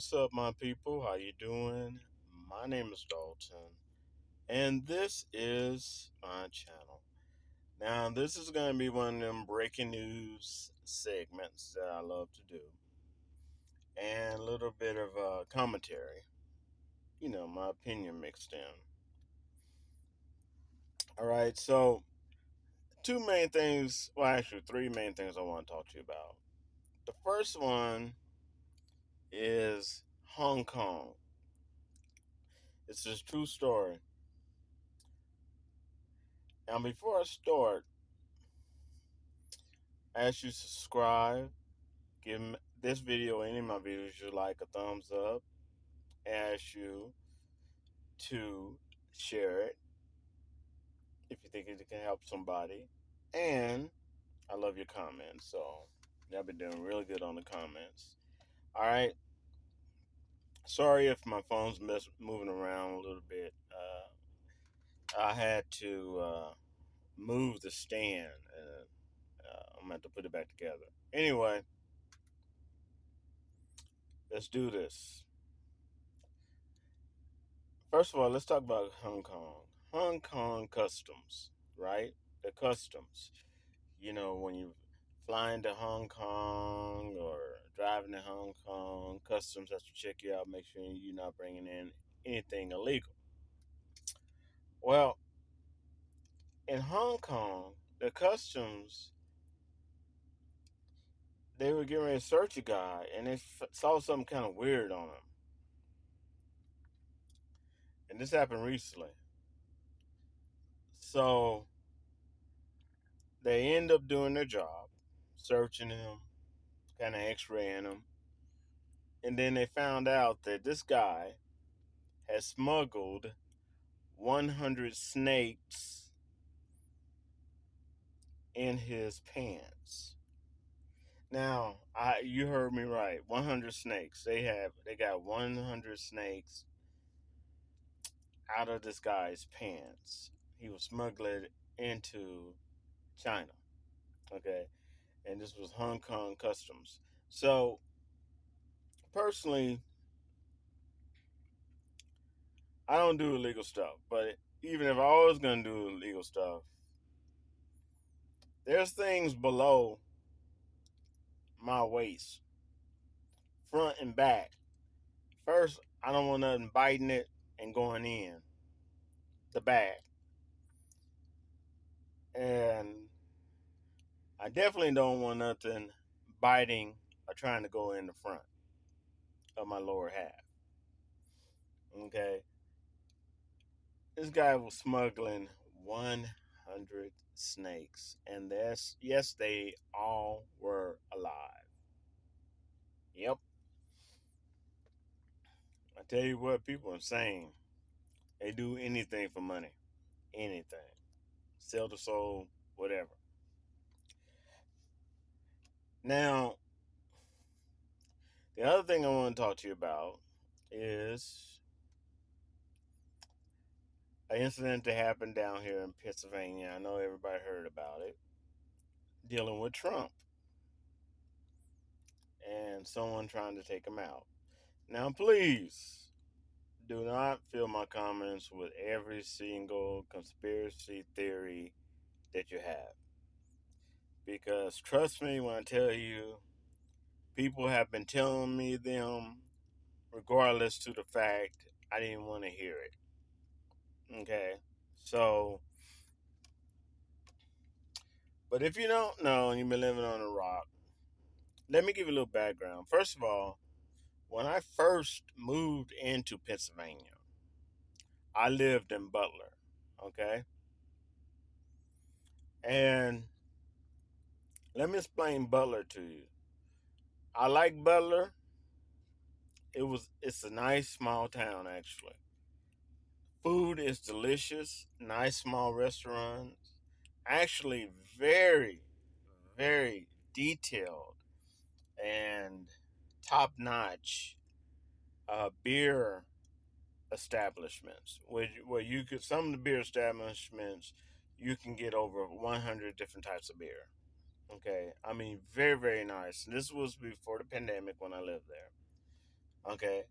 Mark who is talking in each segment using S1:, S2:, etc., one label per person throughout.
S1: what's up, my people? How you doing? My name is Dalton, and this is my channel. Now, this is going to be one of them breaking news segments that I love to do, and a little bit of commentary. My opinion mixed in. All right, so two main things. Well, actually, three main things I want to talk to you about. The first one is Hong Kong. It's a true story. Now, before I start, I ask you to subscribe, give this video, any of my videos you like, a thumbs up. I ask you to share it if you think it can help somebody. And I love your comments, so y'all been doing really good on the comments. All right. Sorry if my phone's moving around a little bit. I had to move the stand, and I'm gonna have to put it back together. Anyway, let's do this. First of all, let's talk about Hong Kong. Hong Kong customs, right? The customs. When you fly into Hong Kong or driving to Hong Kong, customs has to check you out, make sure you're not bringing in anything illegal. Well, in Hong Kong, the customs, they were getting ready to search a guy, and they saw something kind of weird on him. And this happened recently. So they end up doing their job, searching him, kind of x-raying him. And then they found out that this guy had smuggled 100 snakes in his pants. Now, you heard me right. 100 snakes. They got 100 snakes out of this guy's pants. He was smuggling it into China. Okay? And this was Hong Kong customs. So, personally, I don't do illegal stuff, but even if I was going to do illegal stuff, there's things below my waist, front and back. First, I don't want nothing biting it and going in the back. And I definitely don't want nothing biting or trying to go in the front of my lower half. Okay? This guy was smuggling 100 snakes. And yes, they all were alive. Yep. I tell you what, people are insane. They do anything for money. Anything. Sell the soul, whatever. Now, the other thing I want to talk to you about is an incident that happened down here in Pennsylvania. I know everybody heard about it. Dealing with Trump and someone trying to take him out. Now, please do not fill my comments with every single conspiracy theory that you have. Because trust me when I tell you, people have been telling me them regardless to the fact I didn't want to hear it. Okay? So, but if you don't know and you've been living on a rock, let me give you a little background. First of all, when I first moved into Pennsylvania, I lived in Butler. Okay? And let me explain Butler to you. I like Butler. It's a nice small town actually. Food is delicious, nice small restaurants. Actually very, very detailed and top notch beer establishments where you could some of the beer establishments you can get over 100 different types of beer. Okay, I mean very, very nice. And this was before the pandemic when I lived there. Okay,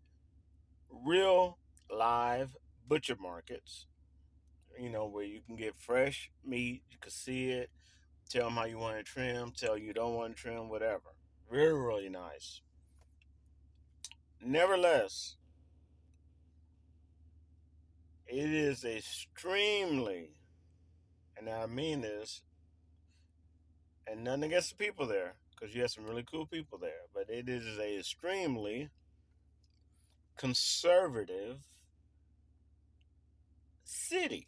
S1: real live butcher markets. Where you can get fresh meat, you can see it, tell them how you want to trim, tell you don't want to trim, whatever. Really, really nice. Nevertheless, it is extremely, and I mean this, and nothing against the people there, because you have some really cool people there, but it is a extremely conservative city.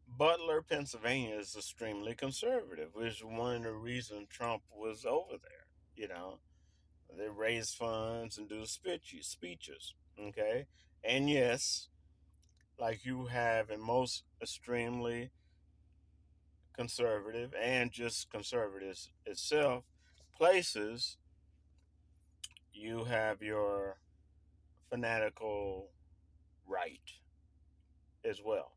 S1: Butler, Pennsylvania is extremely conservative, which is one of the reasons Trump was over there. You know, they raise funds and do speeches. Okay, and yes, like you have in most extremely conservative and just conservatives itself places, you have your fanatical right as well.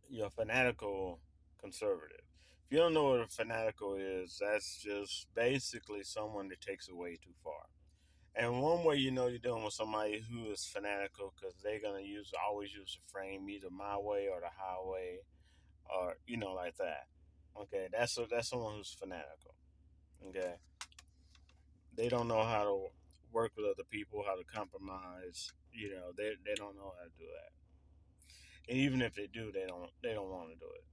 S1: You're fanatical conservative. If you don't know what a fanatical is, that's just basically someone that takes it way too far. And one way you know you're dealing with somebody who is fanatical because they're gonna always use the frame either my way or the highway or like that. Okay, that's someone who's fanatical. Okay, they don't know how to work with other people, how to compromise. They don't know how to do that. And even if they do, they don't want to do it,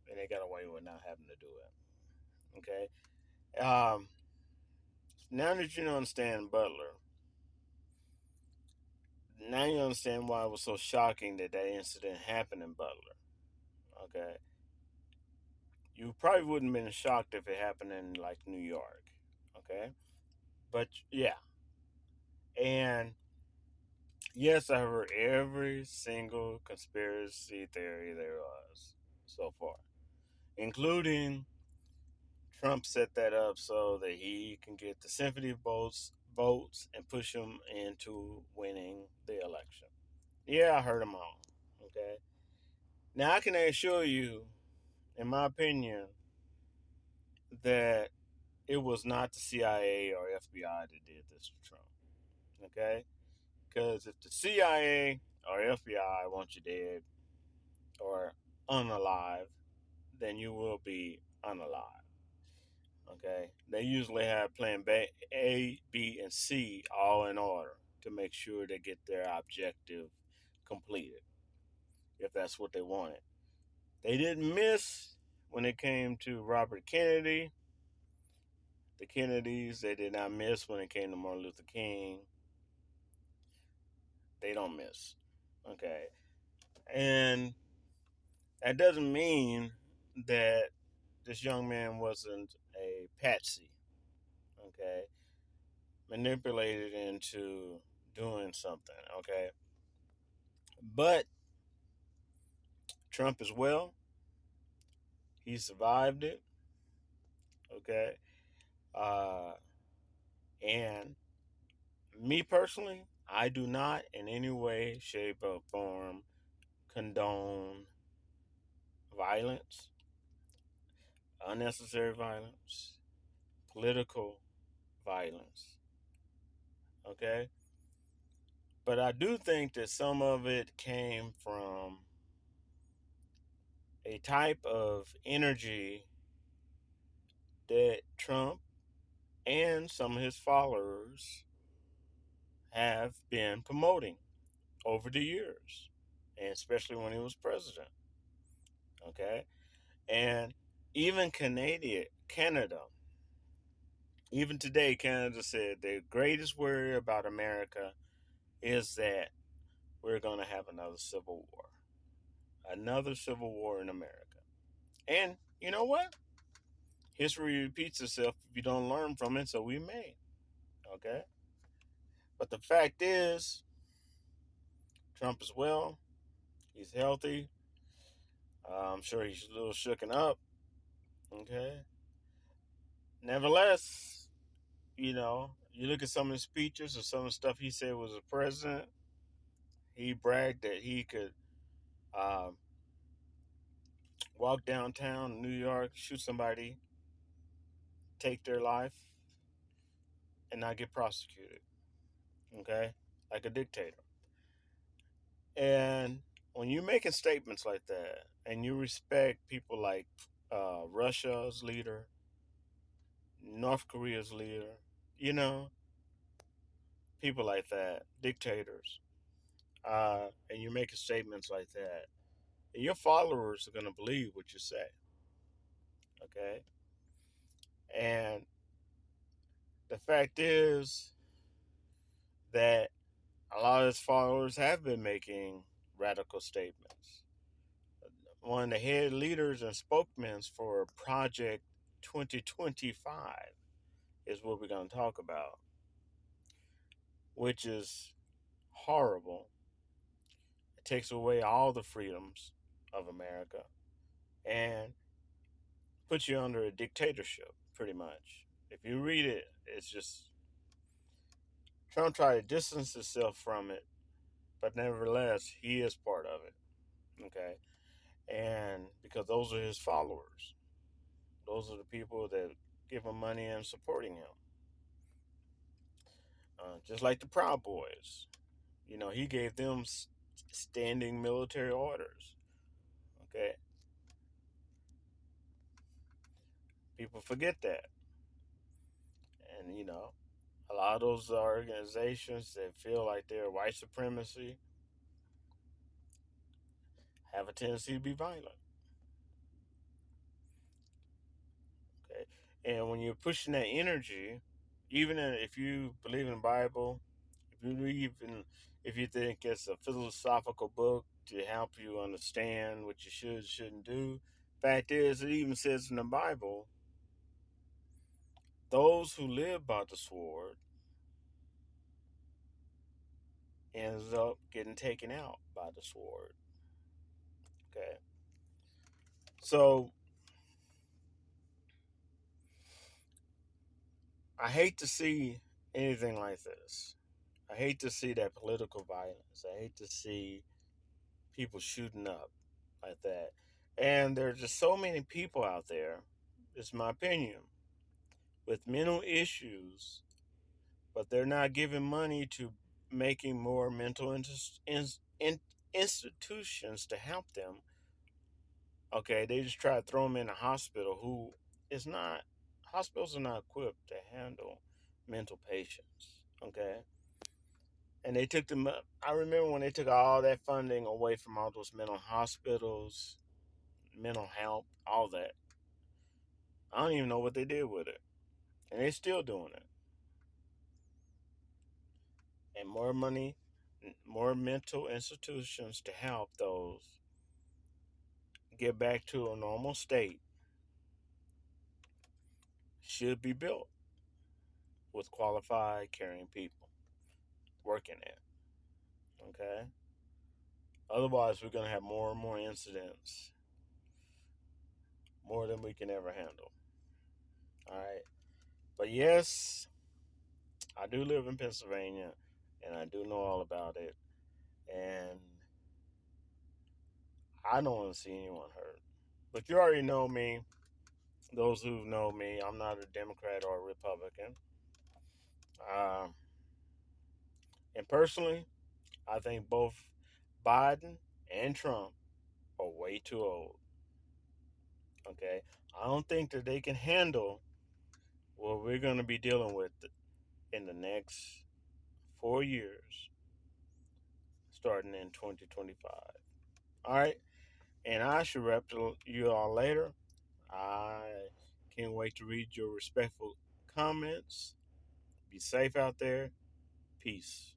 S1: and they got away with not having to do it. Okay. Now that you understand Butler, now you understand why it was so shocking that incident happened in Butler. Okay. You probably wouldn't have been shocked if it happened in like New York. Okay. But yeah, and yes, I heard every single conspiracy theory there was so far, including Trump set that up so that he can get the symphony votes and push him into winning the election. Yeah, I heard them all. Okay. Now I can assure you, in my opinion, that it was not the CIA or FBI that did this to Trump. Okay? Because if the CIA or FBI want you dead or unalive, then you will be unalive. Okay? They usually have plan B, A, B, and C all in order to make sure they get their objective completed, if that's what they wanted. They didn't miss when it came to Robert Kennedy. The Kennedys, they did not miss when it came to Martin Luther King. They don't miss. Okay. And that doesn't mean that this young man wasn't a patsy. Okay. Manipulated into doing something. Okay. But Trump as well, he survived it. Okay. Uh, and me personally, I do not in any way, shape, or form condone violence, unnecessary violence, political violence. Okay? But I do think that some of it came from a type of energy that Trump and some of his followers have been promoting over the years, and especially when he was president. Okay? And even Canada, even today, Canada said the greatest worry about America is that we're going to have another civil war. Another civil war in America. And you know what? History repeats itself if you don't learn from it, so we may. Okay? But the fact is, Trump is well. He's healthy. I'm sure he's a little shooken up. Okay? Nevertheless, you look at some of his speeches or some of the stuff he said was a president. He bragged that he could um, walk downtown New York, shoot somebody, take their life. and not get prosecuted. Okay, like a dictator. And when you're making statements like that, and you respect people like Russia's leader, North Korea's leader, you know, people like that, dictators, and you're making statements like that, and your followers are going to believe what you say. Okay, and the fact is that a lot of his followers have been making radical statements. One of the head leaders and spokesmen for Project 2025 is what we're going to talk about, which is horrible. It takes away all the freedoms of America and puts you under a dictatorship, pretty much. If you read it, it's just Trump tried to distance himself from it, but nevertheless, he is part of it. Okay. And because those are his followers, those are the people that give him money and supporting him. Just like the Proud Boys, he gave them standing military orders. Okay, people forget that, and a lot of those organizations that feel like they're white supremacy have a tendency to be violent. Okay, and when you're pushing that energy, even if you believe in the Bible, if you believe in, if you think it's a philosophical book to help you understand what you shouldn't do, fact is, it even says in the Bible, those who live by the sword ends up getting taken out by the sword. Okay, so I hate to see anything like this. I hate to see that political violence. I hate to see people shooting up like that. And there's just so many people out there, it's my opinion, with mental issues, but they're not giving money to making more mental institutions to help them. Okay, they just try to throw them in a hospital who is not, hospitals are not equipped to handle mental patients. Okay, and they took them. I remember when they took all that funding away from all those mental hospitals, mental health, all that. I don't even know what they did with it, and they're still doing it. And more money, more mental institutions to help those get back to a normal state should be built with qualified, caring people working it. Okay. Otherwise, we're going to have more and more incidents, more than we can ever handle. All right. But yes, I do live in Pennsylvania, and I do know all about it. And I don't want to see anyone hurt. But you already know me. Those who know me, I'm not a Democrat or a Republican. Um, and personally, I think both Biden and Trump are way too old. Okay. I don't think that they can handle what we're going to be dealing with in the next 4 years, starting in 2025. All right. And I should wrap to you all later. I can't wait to read your respectful comments. Be safe out there. Peace.